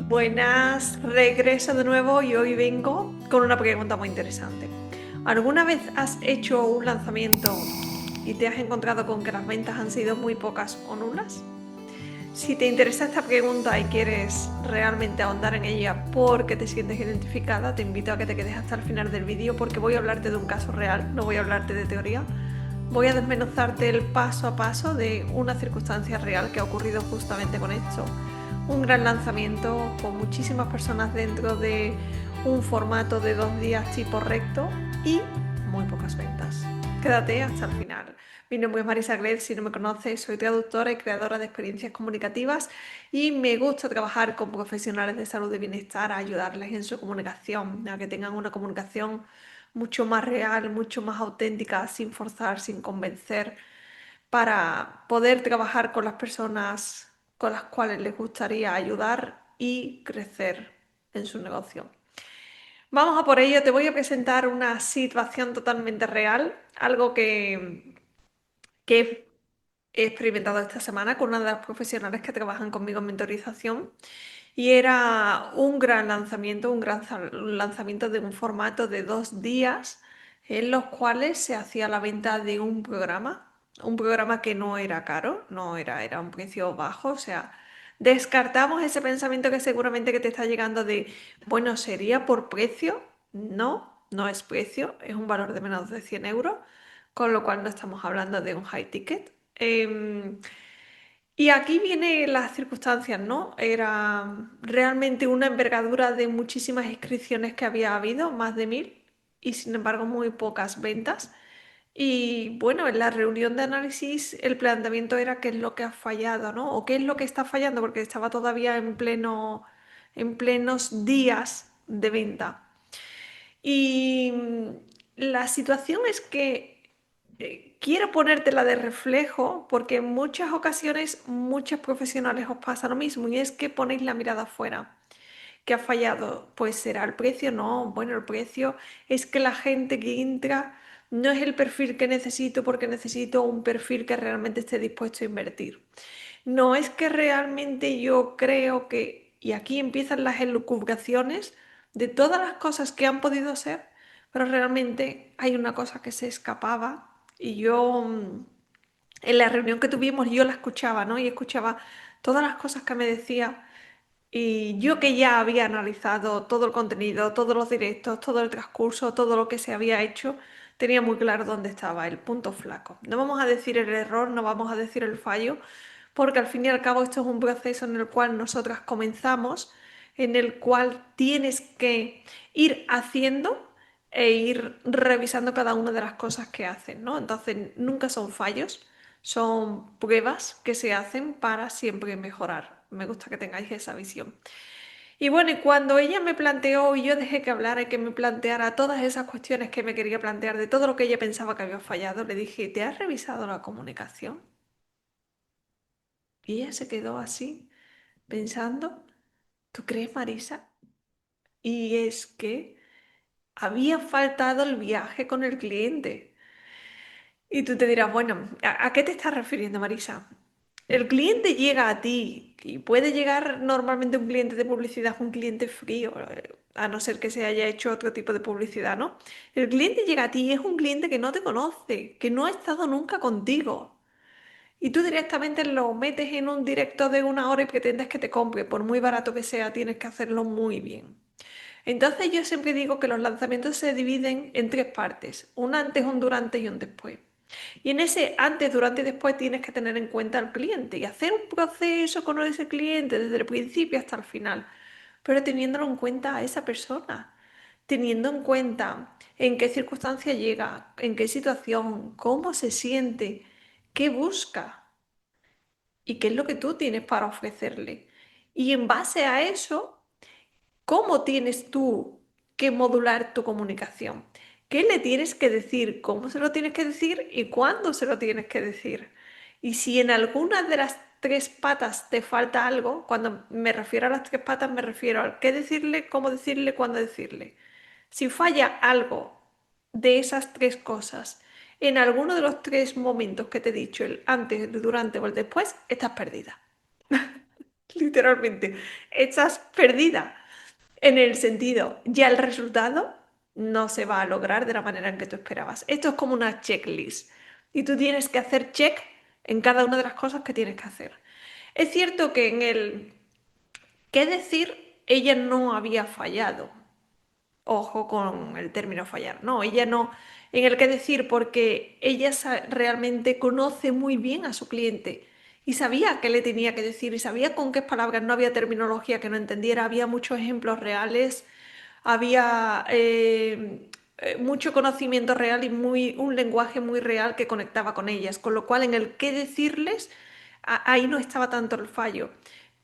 Buenas, regreso de nuevo y hoy vengo con una pregunta muy interesante. ¿Alguna vez has hecho un lanzamiento y te has encontrado con que las ventas han sido muy pocas o nulas? Si te interesa esta pregunta y quieres realmente ahondar en ella porque te sientes identificada, te invito a que te quedes hasta el final del vídeo porque voy a hablarte de un caso real, no voy a hablarte de teoría. Voy a desmenuzarte el paso a paso de una circunstancia real que ha ocurrido justamente con esto. Un gran lanzamiento con muchísimas personas dentro de un formato de 2 días tipo recto y muy pocas ventas. Quédate hasta el final. Mi nombre es Marisa Gled, si no me conoces, soy traductora y creadora de experiencias comunicativas y me gusta trabajar con profesionales de salud y bienestar a ayudarles en su comunicación, a que tengan una comunicación mucho más real, mucho más auténtica, sin forzar, sin convencer, para poder trabajar con las personas con las cuales les gustaría ayudar y crecer en su negocio. Vamos a por ello, te voy a presentar una situación totalmente real, algo que he experimentado esta semana con una de las profesionales que trabajan conmigo en mentorización y era un gran lanzamiento, un lanzamiento de un formato de 2 días en los cuales se hacía la venta de un programa que no era caro, era un precio bajo, o sea, descartamos ese pensamiento que seguramente que te está llegando de, bueno, ¿sería por precio? No, no es precio, es un valor de menos de 100 euros, con lo cual no estamos hablando de un high ticket. Y aquí vienen las circunstancias, ¿no? Era realmente una envergadura de muchísimas inscripciones que había habido, más de 1000, y sin embargo muy pocas ventas. Y bueno, en la reunión de análisis el planteamiento era qué es lo que ha fallado, ¿no? O qué es lo que está fallando, porque estaba todavía en plenos días de venta. Y la situación es que quiero ponértela de reflejo porque en muchas ocasiones muchos profesionales os pasa lo mismo y es que ponéis la mirada afuera. ¿Qué ha fallado? Pues será el precio, no. Bueno, el precio es que la gente que entra no es el perfil que necesito porque necesito un perfil que realmente esté dispuesto a invertir. No es que realmente yo creo que, y aquí empiezan las elucubraciones de todas las cosas que han podido ser, pero realmente hay una cosa que se escapaba y yo en la reunión que tuvimos yo la escuchaba, ¿no? Y escuchaba todas las cosas que me decía y yo que ya había analizado todo el contenido, todos los directos, todo el transcurso, todo lo que se había hecho, tenía muy claro dónde estaba el punto flaco. No vamos a decir el error, no vamos a decir el fallo, porque al fin y al cabo esto es un proceso en el cual nosotras comenzamos, en el cual tienes que ir haciendo e ir revisando cada una de las cosas que hacen, ¿no? Entonces nunca son fallos, son pruebas que se hacen para siempre mejorar. Me gusta que tengáis esa visión. Y bueno, y cuando ella me planteó y yo dejé que hablara y que me planteara todas esas cuestiones que me quería plantear de todo lo que ella pensaba que había fallado, le dije, ¿te has revisado la comunicación? Y ella se quedó así, pensando, ¿tú crees, Marisa? Y es que había faltado el viaje con el cliente. Y tú te dirás, bueno, ¿a qué te estás refiriendo, Marisa? El cliente llega a ti y puede llegar normalmente un cliente de publicidad, un cliente frío, a no ser que se haya hecho otro tipo de publicidad, ¿no? El cliente llega a ti y es un cliente que no te conoce, que no ha estado nunca contigo. Y tú directamente lo metes en un directo de 1 hora y pretendes que te compre, por muy barato que sea, tienes que hacerlo muy bien. Entonces yo siempre digo que los lanzamientos se dividen en 3 partes, un antes, un durante y un después. Y en ese antes, durante y después tienes que tener en cuenta al cliente y hacer un proceso con ese cliente desde el principio hasta el final, pero teniéndolo en cuenta a esa persona, teniendo en cuenta en qué circunstancia llega, en qué situación, cómo se siente, qué busca y qué es lo que tú tienes para ofrecerle. Y en base a eso, ¿cómo tienes tú que modular tu comunicación? ¿Qué le tienes que decir? ¿Cómo se lo tienes que decir? ¿Y cuándo se lo tienes que decir? Y si en alguna de las 3 patas te falta algo, cuando me refiero a las 3 patas, me refiero a qué decirle, cómo decirle, cuándo decirle. Si falla algo de esas 3 cosas en alguno de los 3 momentos que te he dicho, el antes, el durante o el después, estás perdida. literalmente. Estás perdida en el sentido, ya el resultado no se va a lograr de la manera en que tú esperabas. Esto es como una checklist y tú tienes que hacer check en cada una de las cosas que tienes que hacer. Es cierto que en el qué decir, ella no había fallado. Ojo con el término fallar, no, ella no, en el que decir, porque ella realmente conoce muy bien a su cliente y sabía qué le tenía que decir y sabía con qué palabras, no había terminología que no entendiera, había muchos ejemplos reales, había mucho conocimiento real y un lenguaje muy real que conectaba con ellas, con lo cual en el qué decirles, ahí no estaba tanto el fallo,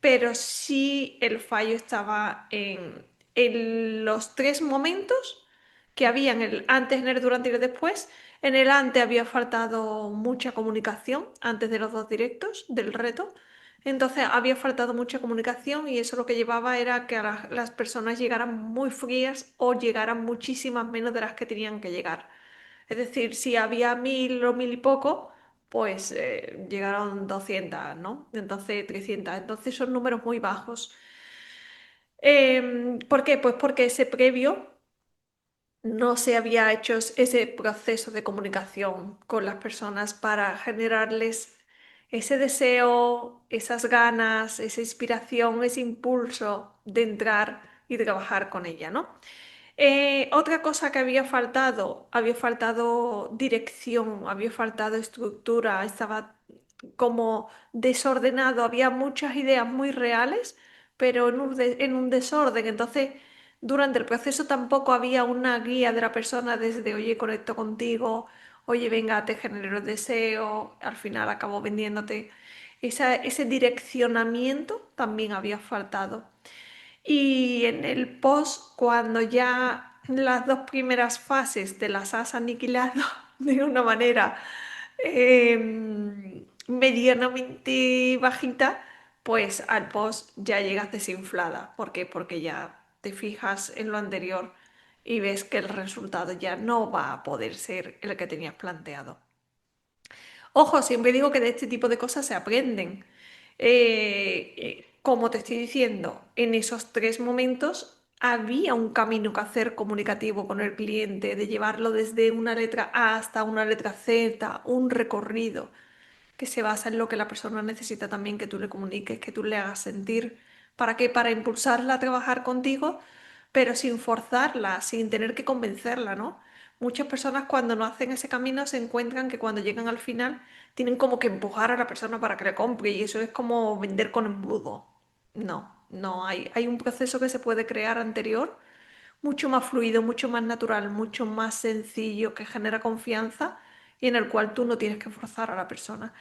pero sí el fallo estaba en los tres momentos que había en el antes, en el durante y el después. En el antes había faltado mucha comunicación antes de los dos directos del reto. Entonces había faltado mucha comunicación y eso lo que llevaba era que a las personas llegaran muy frías o llegaran muchísimas menos de las que tenían que llegar. Es decir, si había 1000 o 1000 y poco, pues llegaron 200, ¿no? Entonces 300. Entonces son números muy bajos. ¿Por qué? Pues porque ese previo no se había hecho ese proceso de comunicación con las personas para generarles ese deseo, esas ganas, esa inspiración, ese impulso de entrar y trabajar con ella, ¿no? Otra cosa que había faltado dirección, había faltado estructura, estaba como desordenado, había muchas ideas muy reales, pero en un desorden. Entonces, durante el proceso tampoco había una guía de la persona desde, oye, conecto contigo, oye, venga, te genero el deseo, al final acabo vendiéndote. Ese direccionamiento también había faltado. Y en el post, cuando ya las dos primeras fases te las has aniquilado de una manera medianamente bajita, pues al post ya llegas desinflada. ¿Por qué? Porque ya te fijas en lo anterior y ves que el resultado ya no va a poder ser el que tenías planteado. Ojo, siempre digo que de este tipo de cosas se aprenden. Como te estoy diciendo, en esos tres momentos había un camino que hacer comunicativo con el cliente, de llevarlo desde una letra A hasta una letra Z, un recorrido que se basa en lo que la persona necesita también que tú le comuniques, que tú le hagas sentir. ¿Para qué? Para impulsarla a trabajar contigo, pero sin forzarla, sin tener que convencerla, ¿no? Muchas personas cuando no hacen ese camino se encuentran que cuando llegan al final tienen como que empujar a la persona para que le compre y eso es como vender con embudo. No, no, hay un proceso que se puede crear anterior, mucho más fluido, mucho más natural, mucho más sencillo, que genera confianza y en el cual tú no tienes que forzar a la persona.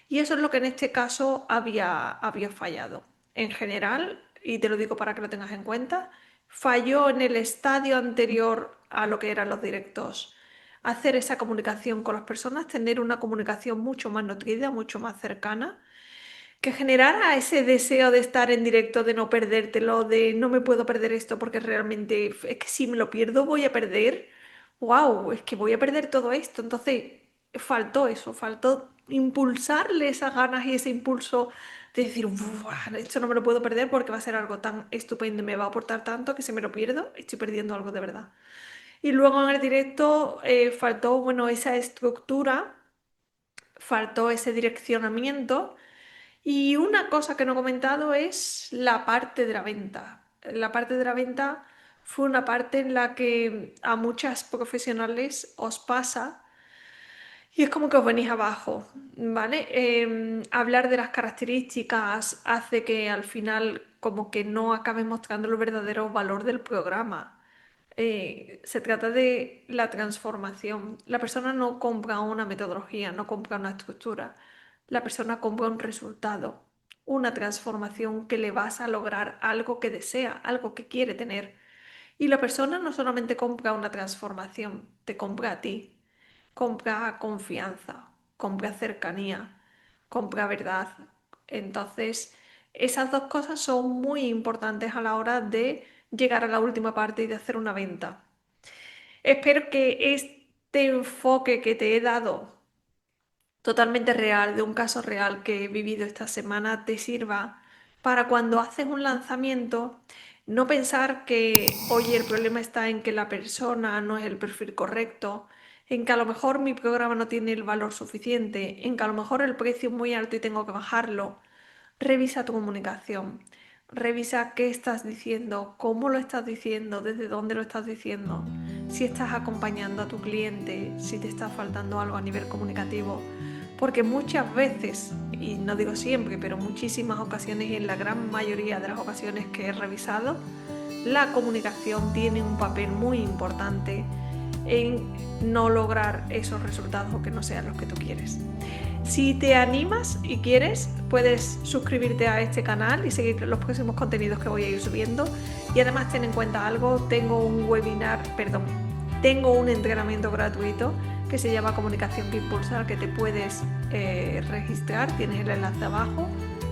Y eso es lo que en este caso había fallado. En general, y te lo digo para que lo tengas en cuenta, falló en el estadio anterior a lo que eran los directos. Hacer esa comunicación con las personas, tener una comunicación mucho más nutrida, mucho más cercana que generara ese deseo de estar en directo, de no perdértelo, de no me puedo perder esto porque realmente es que si me lo pierdo voy a perder. ¡Wow! Es que voy a perder todo esto. Entonces, faltó eso, faltó impulsarle esas ganas y ese impulso de decir, "Buah, esto no me lo puedo perder porque va a ser algo tan estupendo y me va a aportar tanto que si me lo pierdo, estoy perdiendo algo de verdad". Y luego en el directo faltó, bueno, esa estructura, faltó ese direccionamiento y una cosa que no he comentado es la parte de la venta. La parte de la venta fue una parte en la que a muchas profesionales os pasa y es como que os venís abajo, ¿vale? Hablar de las características hace que al final como que no acabes mostrando el verdadero valor del programa. Se trata de la transformación. La persona no compra una metodología, no compra una estructura. La persona compra un resultado, una transformación que le vas a lograr algo que desea, algo que quiere tener. Y la persona no solamente compra una transformación, te compra a ti, compra confianza, compra cercanía, compra verdad. Entonces, esas dos cosas son muy importantes a la hora de llegar a la última parte y de hacer una venta. Espero que este enfoque que te he dado, totalmente real, de un caso real que he vivido esta semana, te sirva para cuando haces un lanzamiento, no pensar que, oye, el problema está en que la persona no es el perfil correcto, en que a lo mejor mi programa no tiene el valor suficiente, en que a lo mejor el precio es muy alto y tengo que bajarlo. Revisa tu comunicación, revisa qué estás diciendo, cómo lo estás diciendo, desde dónde lo estás diciendo, si estás acompañando a tu cliente, si te está faltando algo a nivel comunicativo. Porque muchas veces, y no digo siempre, pero muchísimas ocasiones y en la gran mayoría de las ocasiones que he revisado, la comunicación tiene un papel muy importante en no lograr esos resultados o que no sean los que tú quieres. Si te animas y quieres, puedes suscribirte a este canal y seguir los próximos contenidos que voy a ir subiendo. Y además ten en cuenta algo, tengo un entrenamiento gratuito que se llama Comunicación que Impulsa, al que te puedes registrar. Tienes el enlace abajo.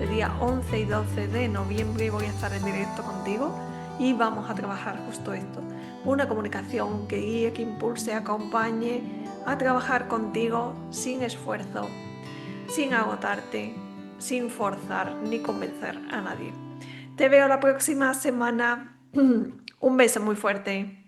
El día 11 y 12 de noviembre voy a estar en directo contigo y vamos a trabajar justo esto. Una comunicación que guíe, que impulse, acompañe a trabajar contigo sin esfuerzo, sin agotarte, sin forzar ni convencer a nadie. Te veo la próxima semana. Un beso muy fuerte.